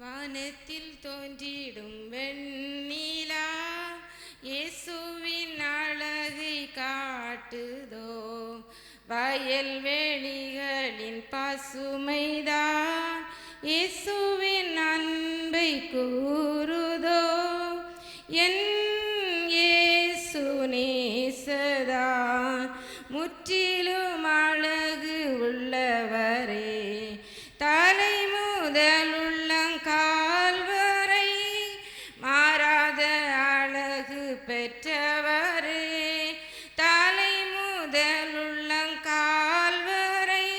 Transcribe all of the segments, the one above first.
வானத்தில் தோன்றிடும் வெண்ணிலா இயேசுவின் அழகை காட்டுதோ. வயல்வெளிகளின் பசுமைதான் இயேசுவின் அன்பை கூறுதோ. என் இயேசு நேசதான் முற்றிலும் அழகு உள்ளவரே. தலை முதல் உள்ளங்கால் வரை மாறாத அழகு பெற்றவரே. தலை முதல் உள்ளங்கால் வரை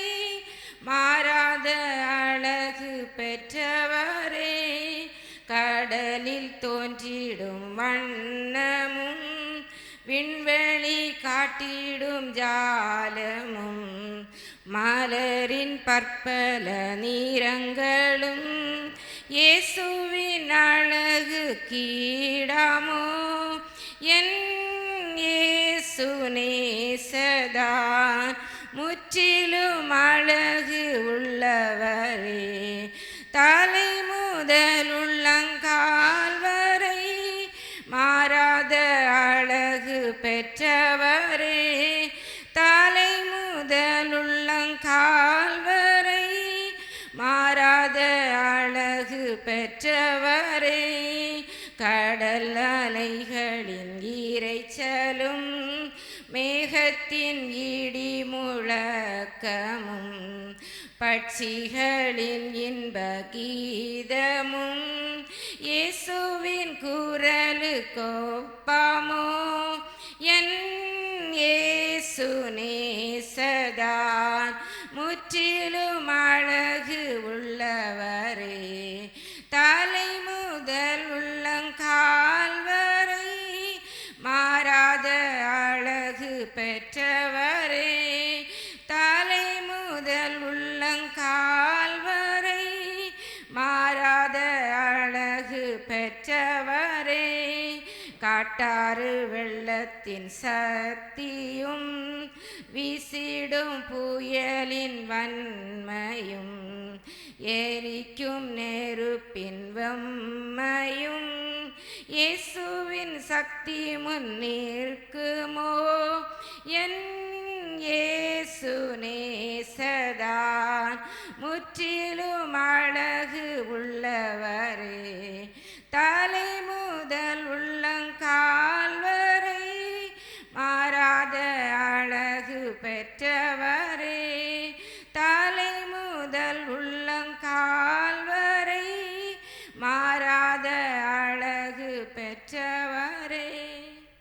மாறாத அழகு பெற்றவரே. கடலில் தோன்றிடும் வண்ணமும் விண்வெளி காட்டிடும் ஜாலமும் மலரின் பற்பல நிறங்களும் இயேசுவின் அழகு கீடாமோ. என் இயேசு நேசதான் முற்றிலும் அழகு உள்ளவரே. தலை முதல் உள்ளங்கால் வரை மாறாத அழகு பெற்றவரே. தலை முதல் உள்ளங்கால் வரை மாறாத அழகு பெற்றவரே. கடல் அலைகளின் இரைச்சலும் மேகத்தின் இடி முழக்கமும் பட்சிகளின் இன்ப கீதமும் இயேசுவின் குரலுக்கொப்பாமோ. என் இயேசு நேசதான் முற்றிலும் அழகு உள்ளவரே. தலை முதல் உள்ளங்கால் வரை மாறாத அழகு பெற்றவரே. தலை முதல் உள்ளங்கால் வரை மாறாத அழகு பெற்றவரே. காட்டாறு வெள்ளத்தின் சக்தியும் வீசிடும் புயலின் வன்மையும் எரிக்கும் நெருப்பின் வெம்மையும் இயேசுவின் சக்தி முன் நிற்குமோ. என் இயேசு நேசதான் முற்றிலும் அழகு உள்ளவரே. தலை முதல் உள்ளங்கால் வரை மாறாத அழகு பெற்றவரே. தலை முதல் உள்ளங்கால் வரை மாறாத அழகு பெற்றவரே.